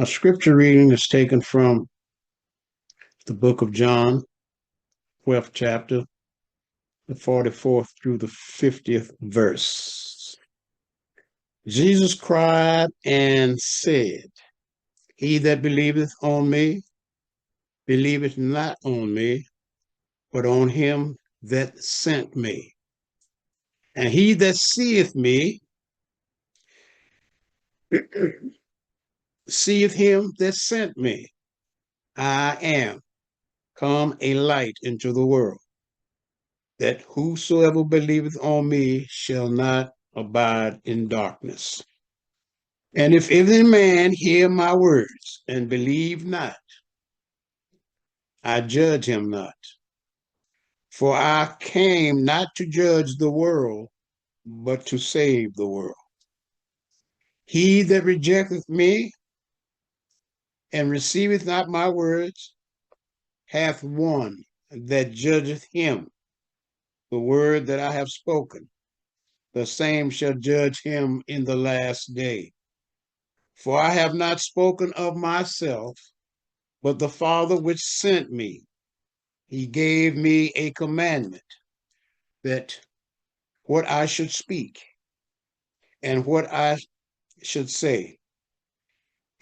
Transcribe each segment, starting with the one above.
Our scripture reading is taken from the book of John, 12th chapter, the 44th through the 50th verse. Jesus cried and said, He that believeth on me, believeth not on me, but on him that sent me. And he that seeth me, seeth him that sent me. I am come a light into the world, that whosoever believeth on me shall not abide in darkness. And if any man hear my words and believe not, I judge him not. For I came not to judge the world, but to save the world. He that rejecteth me and receiveth not my words hath one that judgeth him. The word that I have spoken, the same shall judge him in the last day. For I have not spoken of myself, but the Father which sent me. He gave me a commandment that what I should speak and what I should say.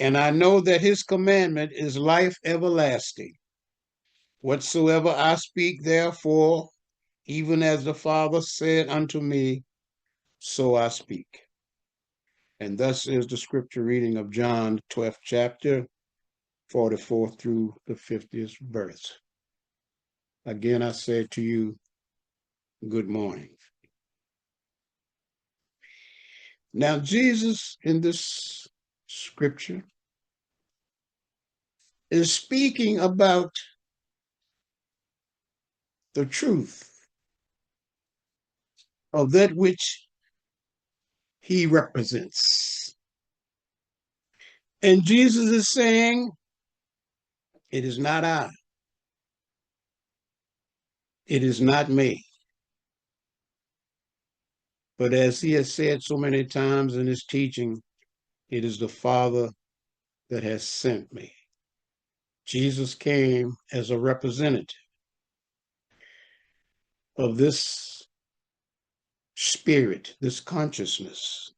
And I know that his commandment is life everlasting. Whatsoever I speak, therefore, even as the Father said unto me, so I speak. And thus is the scripture reading of John, 12th chapter, 44 through the 50th verse. Again, I say to you, good morning. Now, Jesus in this scripture is speaking about the truth of that which he represents. And Jesus is saying, it is not I, it is not me. But as he has said so many times in his teaching, it is the Father that has sent me. Jesus came as a representative of this spirit, this consciousness.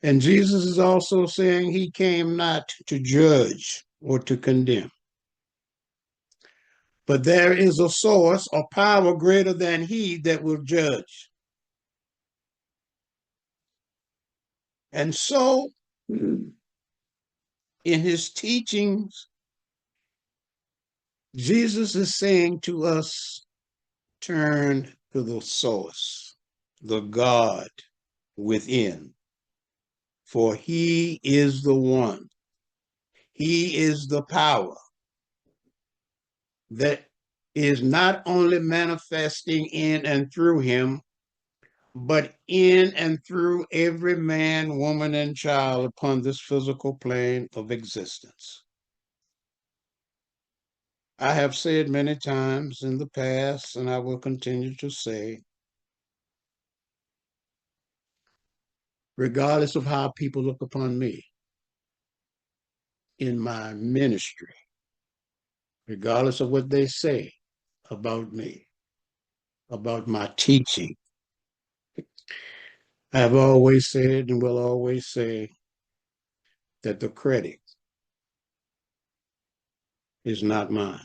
And Jesus is also saying he came not to judge or to condemn, but there is a source or power greater than he that will judge. And so, in his teachings, Jesus is saying to us, turn to the source, the God within, for he is the one. He is the power that is not only manifesting in and through him, but in and through every man, woman, and child upon this physical plane of existence. I have said many times in the past, and I will continue to say, regardless of how people look upon me in my ministry, regardless of what they say about me, about my teaching, I have always said and will always say that the credit is not mine.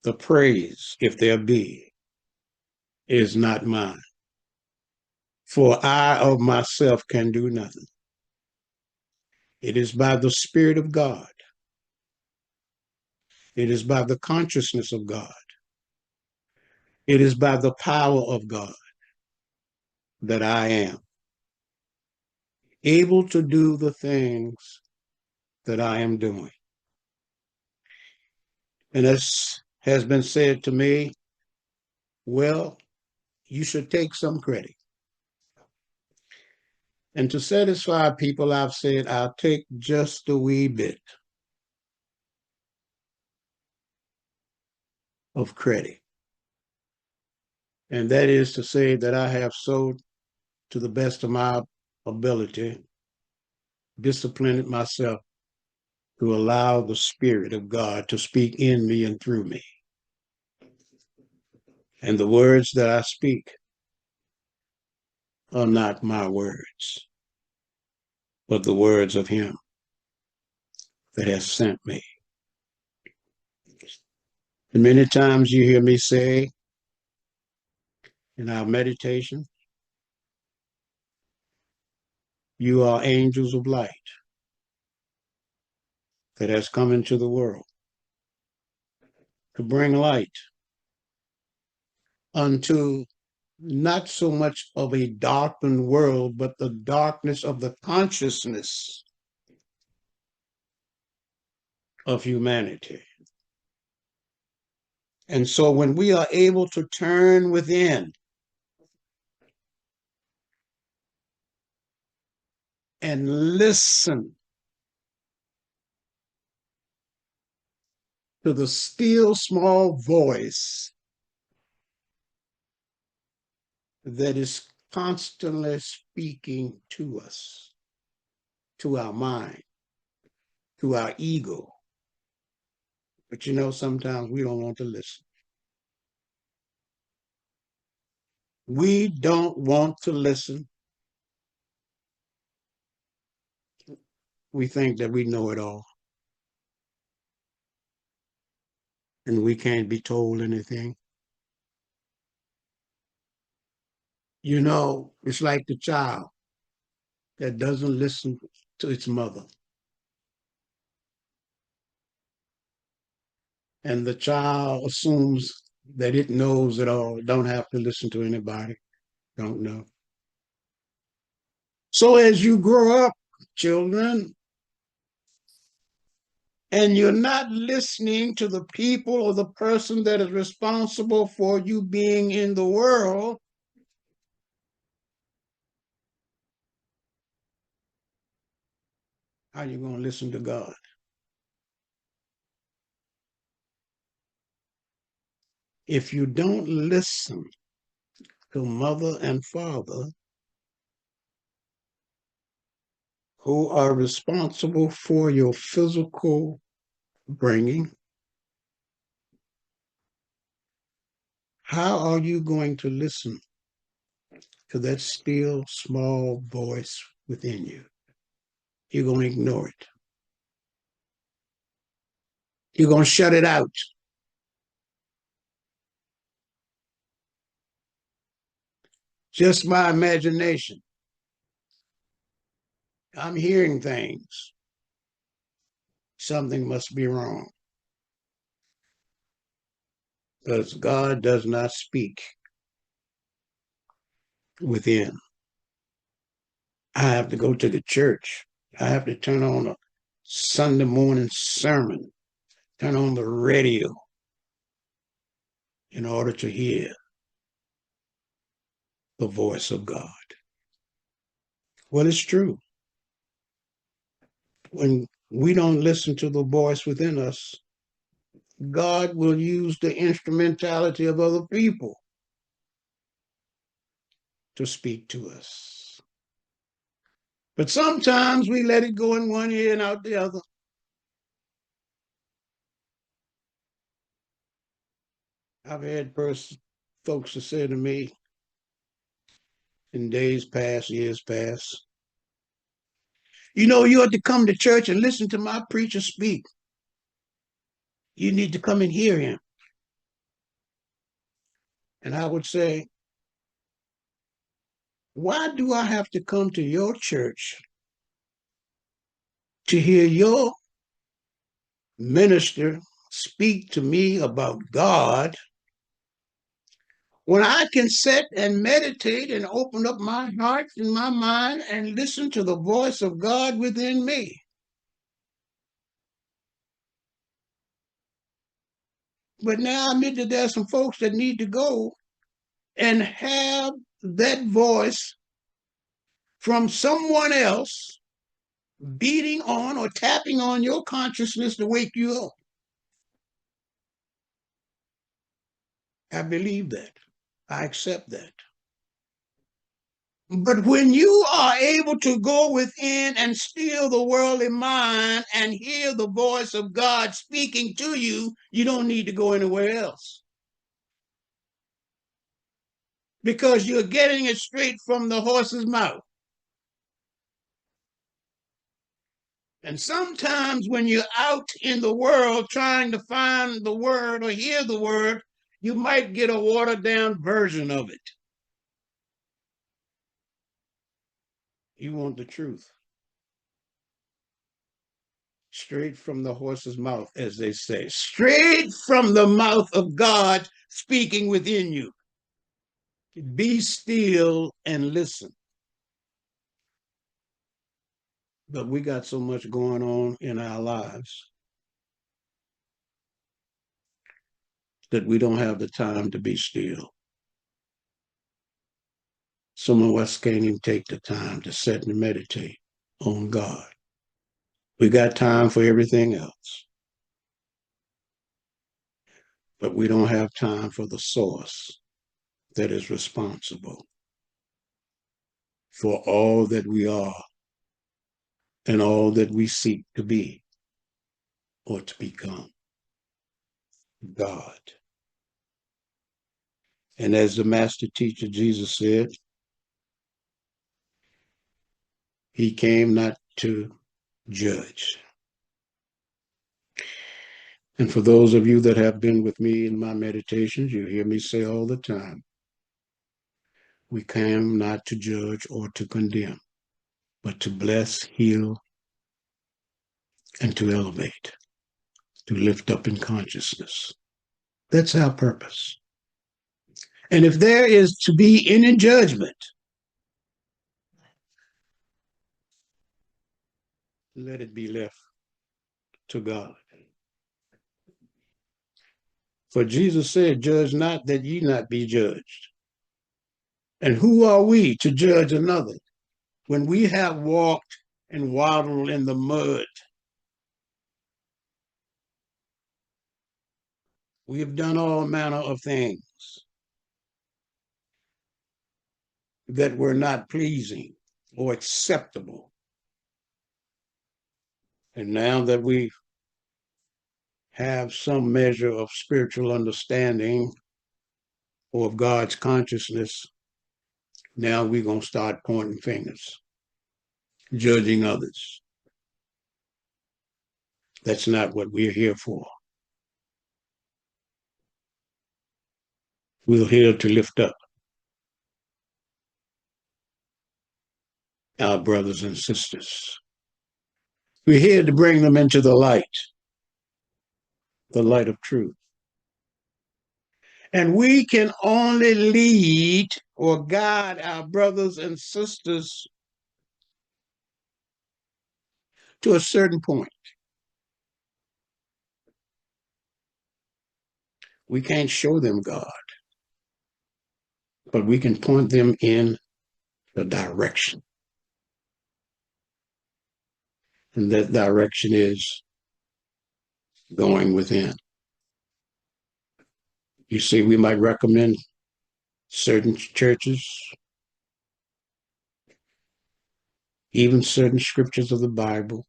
The praise, if there be, is not mine. For I of myself can do nothing. It is by the Spirit of God. It is by the consciousness of God. It is by the power of God that I am able to do the things that I am doing. And as has been said to me, well, you should take some credit. And to satisfy people, I've said, I'll take just a wee bit of credit. And that is to say that I have so, to the best of my ability, disciplining myself to allow the Spirit of God to speak in me and through me. And the words that I speak are not my words, but the words of Him that has sent me. And many times you hear me say in our meditation, you are angels of light that has come into the world to bring light unto not so much of a darkened world, but the darkness of the consciousness of humanity. And so when we are able to turn within and listen to the still small voice that is constantly speaking to us, to our mind, to our ego. But you know, sometimes we don't want to listen. We don't want to listen. We think that we know it all and we can't be told anything. You know, it's like the child that doesn't listen to its mother. And the child assumes that it knows it all, don't have to listen to anybody, don't know. So as you grow up, children, and you're not listening to the people or the person that is responsible for you being in the world, how are you going to listen to God? If you don't listen to mother and father who are responsible for your physical bringing, how are you going to listen to that still small voice within you? You're going to ignore it. You're going to shut it out. Just my imagination. I'm hearing things. Something must be wrong because God does not speak within. I have to go to the church. I have to turn on a Sunday morning sermon, turn on the radio in order to hear the voice of God. Well, it's true. When we don't listen to the voice within us, God will use the instrumentality of other people to speak to us. But sometimes we let it go in one ear and out the other. I've had folks to say to me in days past, years past, you know, you ought to come to church and listen to my preacher speak. You need to come and hear him. And I would say, why do I have to come to your church to hear your minister speak to me about God when I can sit and meditate and open up my heart and my mind and listen to the voice of God within me? But now I admit that there are some folks that need to go and have that voice from someone else beating on or tapping on your consciousness to wake you up. I believe that. I accept that. But when you are able to go within and still the worldly mind and hear the voice of God speaking to you, you don't need to go anywhere else because you're getting it straight from the horse's mouth. And sometimes when you're out in the world trying to find the word or hear the word, you might get a watered down version of it. You want the truth straight from the horse's mouth, as they say, straight from the mouth of God speaking within you. Be still and listen. But we got so much going on in our lives that we don't have the time to be still. Some of us can't even take the time to sit and meditate on God. We got time for everything else, but we don't have time for the source that is responsible for all that we are and all that we seek to be or to become, God. And as the master teacher Jesus said, he came not to judge. And for those of you that have been with me in my meditations, you hear me say all the time, we came not to judge or to condemn, but to bless, heal, and to elevate, to lift up in consciousness. That's our purpose. And if there is to be any judgment, let it be left to God. For Jesus said, judge not that ye not be judged. And who are we to judge another when we have walked and waddled in the mud? We have done all manner of things that were not pleasing or acceptable. And now that we have some measure of spiritual understanding or of God's consciousness, now we're going to start pointing fingers, judging others. That's not what we're here for. We're here to lift up our brothers and sisters. We're here to bring them into the light of truth. And we can only lead or guide our brothers and sisters to a certain point. We can't show them God, but we can point them in the direction. And that direction is going within. You see, we might recommend certain churches, even certain scriptures of the Bible.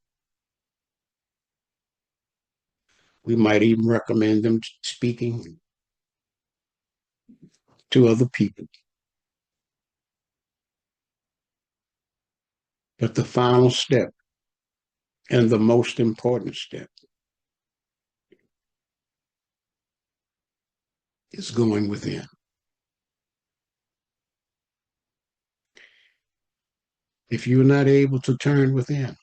We might even recommend them speaking to other people. But the final step and the most important step is going within. If you're not able to turn within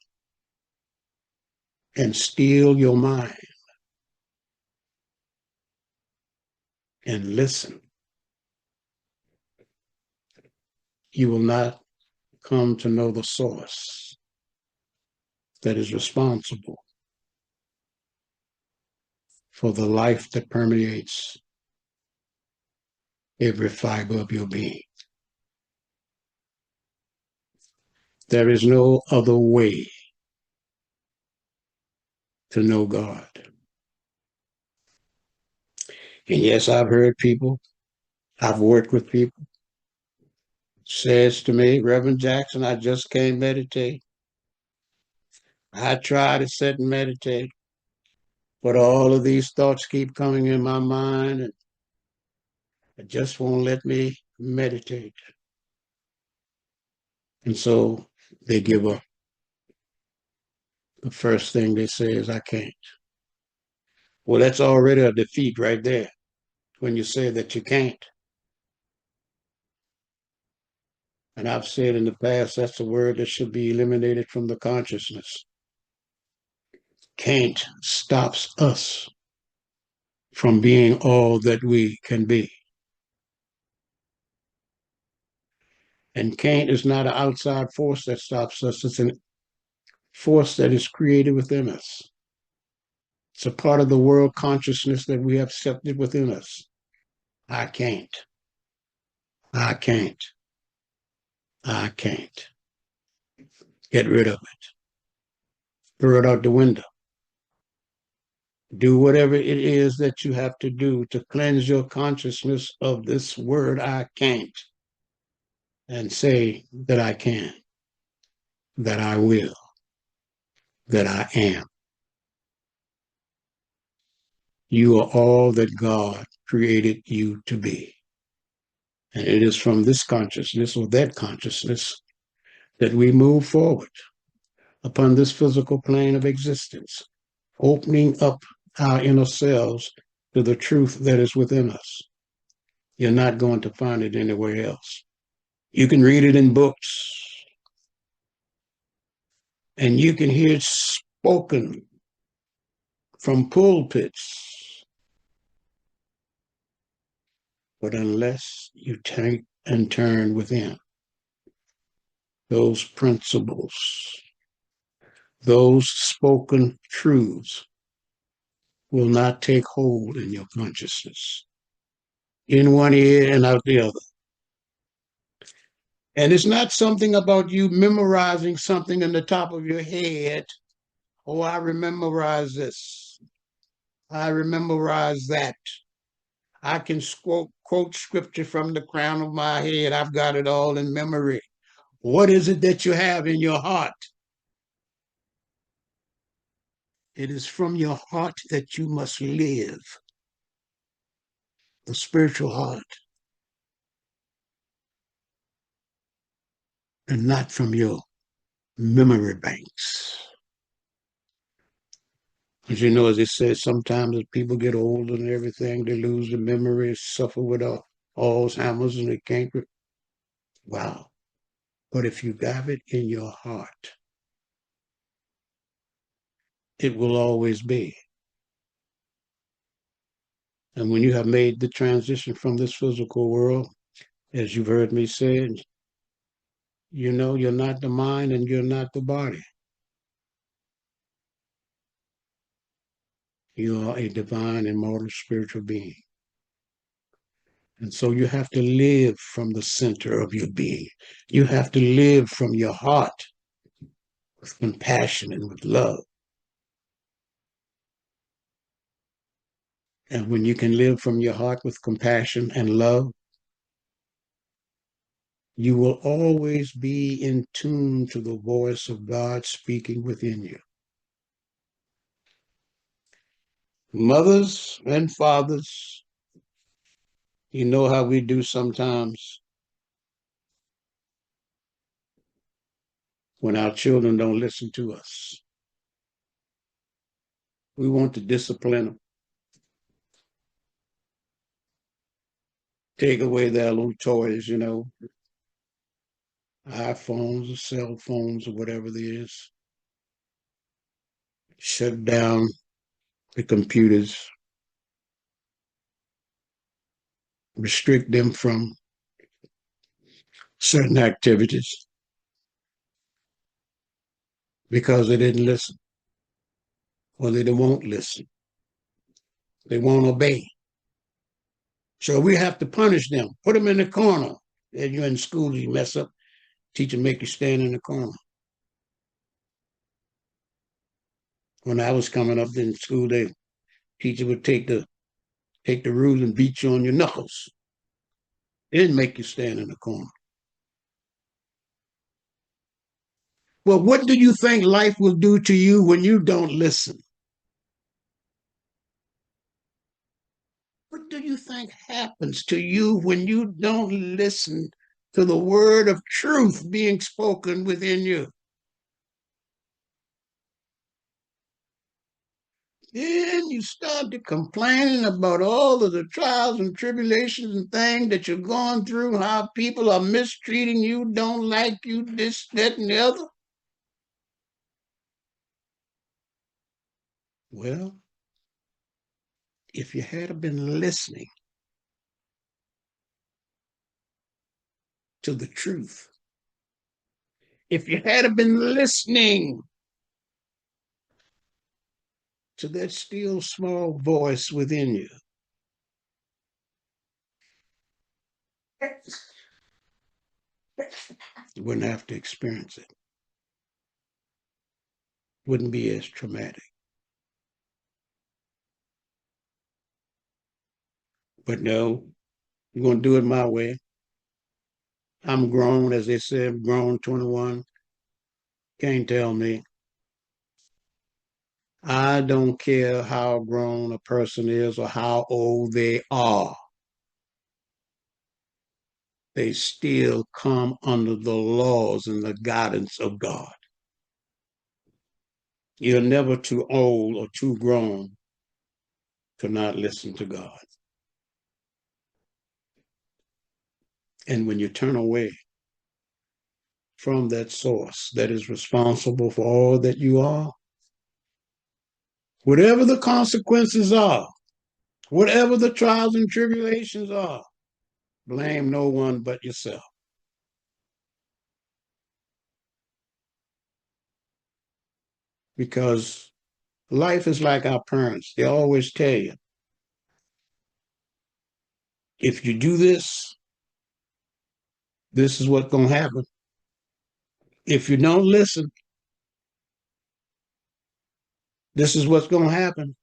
and still your mind and listen, you will not come to know the source that is responsible for the life that permeates every fiber of your being. There is no other way to know God. And yes, I've heard people, I've worked with people says to me, Reverend Jackson, I just can't meditate. I try to sit and meditate, but all of these thoughts keep coming in my mind and it just won't let me meditate. And so they give up. The first thing they say is, I can't. Well, that's already a defeat right there when you say that you can't. And I've said in the past, that's a word that should be eliminated from the consciousness. Can't stops us from being all that we can be. And can't is not an outside force that stops us, it's a force that is created within us. It's a part of the world consciousness that we have accepted within us. I can't. I can't. I can't. Get rid of it. Throw it out the window. Do whatever it is that you have to do to cleanse your consciousness of this word, I can't, and say that I can, that I will, that I am. You are all that God created you to be. And it is from this consciousness or that consciousness that we move forward upon this physical plane of existence, opening up our inner selves to the truth that is within us. You're not going to find it anywhere else. You can read it in books, and you can hear it spoken from pulpits. But unless you take and turn within, those principles, those spoken truths will not take hold in your consciousness, in one ear and out the other. And it's not something about you memorizing something in the top of your head. Oh, I memorize this. I memorize that. I can quote scripture from the crown of my head. I've got it all in memory. What is it that you have in your heart? It is from your heart that you must live, the spiritual heart, and not from your memory banks. As you know, as it says, sometimes as people get older and everything, they lose the memory, suffer with Alzheimer's, and they can't. Wow. But if you have it in your heart, it will always be. And when you have made the transition from this physical world, as you've heard me say, you know you're not the mind and you're not the body. You are a divine, immortal, spiritual being. And so you have to live from the center of your being. You have to live from your heart with compassion and with love. And when you can live from your heart with compassion and love, you will always be in tune to the voice of God speaking within you. Mothers and fathers, you know how we do sometimes when our children don't listen to us. We want to discipline them, take away their little toys, iPhones or cell phones or whatever it is, shut down the computers, restrict them from certain activities because they didn't listen or they won't listen. They won't obey. So we have to punish them, put them in the corner. If you're in school, you mess up, teacher make you stand in the corner. When I was coming up in school, the teacher would take the rule and beat you on your knuckles. It didn't make you stand in the corner. Well, what do you think life will do to you when you don't listen? What do you think happens to you when you don't listen to the word of truth being spoken within you? Then you start to complaining about all of the trials and tribulations and things that you're going through, how people are mistreating you, don't like you, this, that, and the other. Well, if you had been listening to the truth, if you had been listening to that still small voice within you, you wouldn't have to experience it. Wouldn't be as traumatic. But no, you're going to do it my way. I'm grown, as they said, grown 21. Can't tell me. I don't care how grown a person is or how old they are. They still come under the laws and the guidance of God. You're never too old or too grown to not listen to God. And when you turn away from that source that is responsible for all that you are, whatever the consequences are, whatever the trials and tribulations are, blame no one but yourself. Because life is like our parents. They always tell you, if you do this, this is what's going to happen. If you don't listen, this is what's going to happen.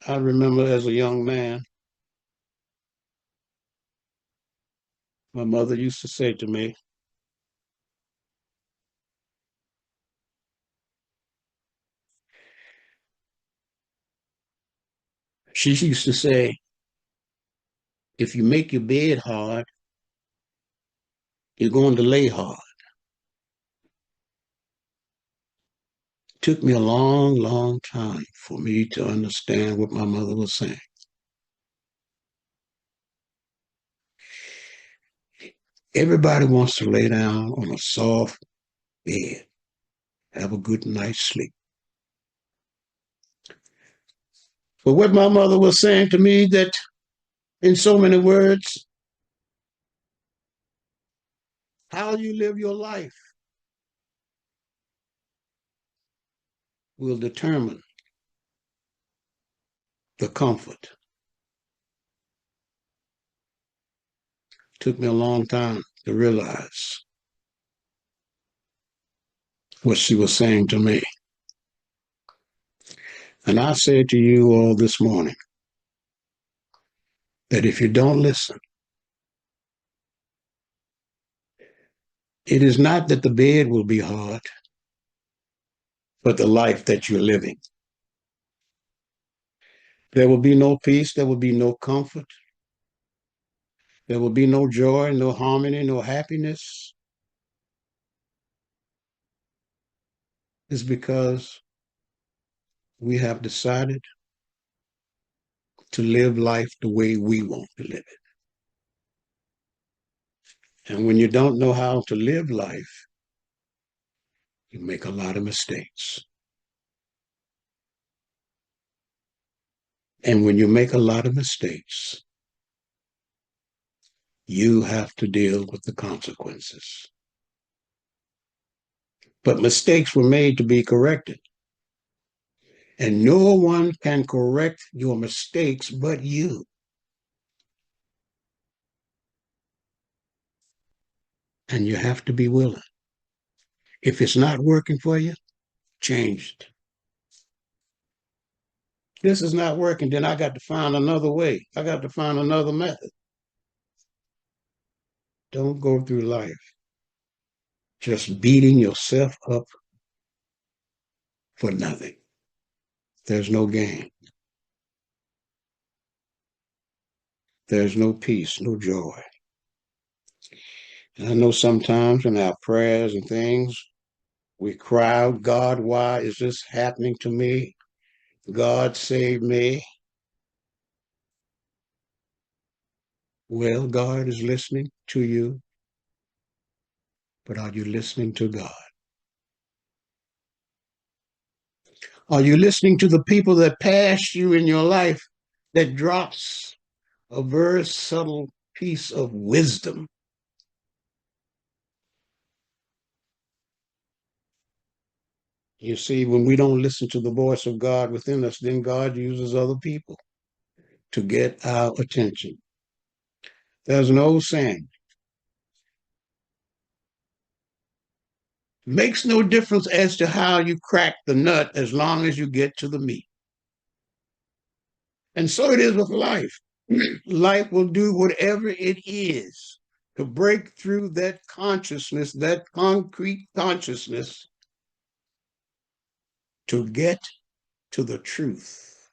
I remember as a young man, my mother used to say to me, she used to say, if you make your bed hard, you're going to lay hard. It took me a long, long time for me to understand what my mother was saying. Everybody wants to lay down on a soft bed, have a good night's sleep. But what my mother was saying to me, that in so many words, how you live your life will determine the comfort. It took me a long time to realize what she was saying to me. And I say to you all this morning that if you don't listen, it is not that the bed will be hard, but the life that you're living. There will be no peace, there will be no comfort, there will be no joy, no harmony, no happiness. It's because we have decided to live life the way we want to live it. And when you don't know how to live life, you make a lot of mistakes. And when you make a lot of mistakes, you have to deal with the consequences. But mistakes were made to be corrected. And no one can correct your mistakes but you. And you have to be willing. If it's not working for you, change it. This is not working, then I got to find another way. I got to find another method. Don't go through life just beating yourself up for nothing. There's no gain. There's no peace, no joy. And I know sometimes in our prayers and things, we cry out, God, why is this happening to me? God, save me. Well, God is listening to you, but are you listening to God? Are you listening to the people that pass you in your life that drops a very subtle piece of wisdom? You see, when we don't listen to the voice of God within us, then God uses other people to get our attention. There's an old saying, makes no difference as to how you crack the nut as long as you get to the meat. And so it is with life. Life will do whatever it is to break through that consciousness, that concrete consciousness, to get to the truth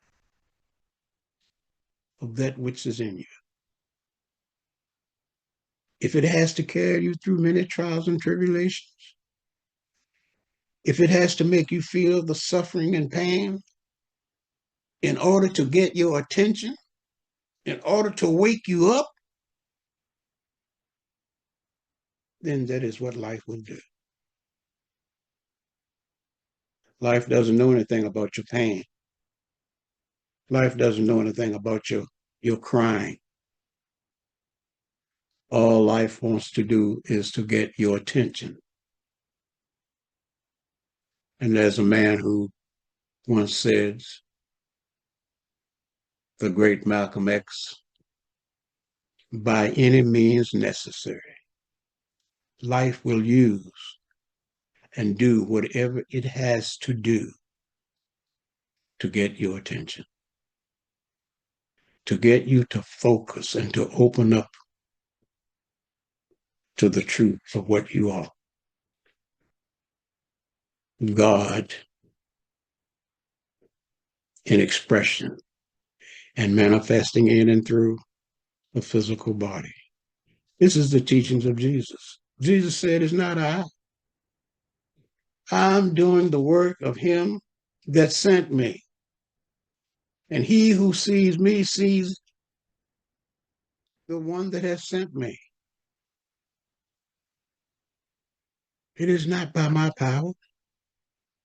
of that which is in you. If it has to carry you through many trials and tribulations, if it has to make you feel the suffering and pain in order to get your attention, in order to wake you up, then that is what life will do. Life doesn't know anything about your pain. Life doesn't know anything about your crying. All life wants to do is to get your attention. And there's a man who once said, the great Malcolm X, by any means necessary, life will use and do whatever it has to do to get your attention, to get you to focus and to open up to the truth of what you are. God in expression and manifesting in and through the physical body. This is the teachings of Jesus. Jesus said, it's not I. I'm doing the work of him that sent me. And he who sees me sees the one that has sent me. It is not by my power,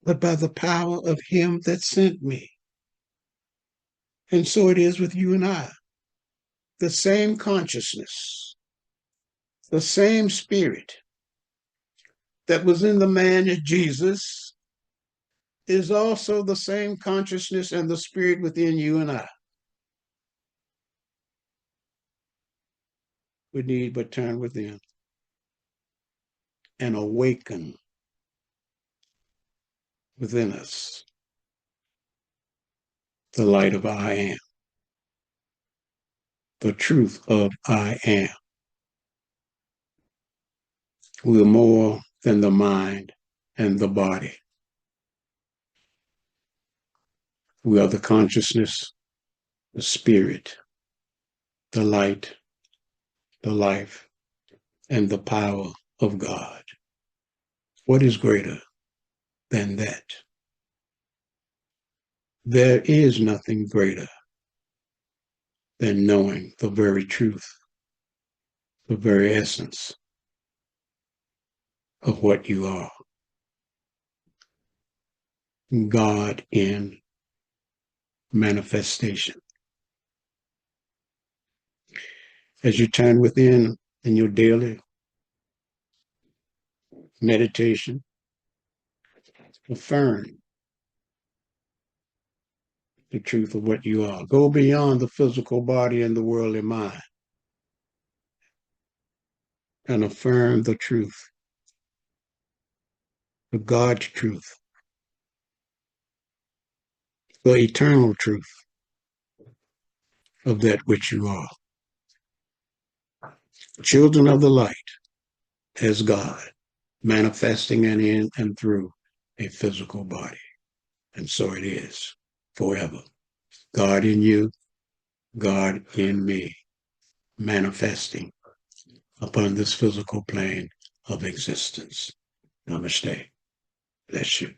but by the power of him that sent me. And so it is with you and I. The same consciousness, the same spirit that was in the man Jesus is also the same consciousness and the spirit within you and I. We need but turn within and awaken within us the light of I am, the truth of I am. We are more than the mind and the body. We are the consciousness, the spirit, the light, the life, and the power of God. What is greater than that? There is nothing greater than knowing the very truth, the very essence of what you are. God in manifestation. As you turn within in your daily meditation, affirm the truth of what you are. Go beyond the physical body and the worldly mind and affirm the truth, the God's truth, the eternal truth of that which you are. Children of the light as God, manifesting and in and through a physical body. And so it is forever. God in you, God in me, manifesting upon this physical plane of existence. Namaste. Bless you.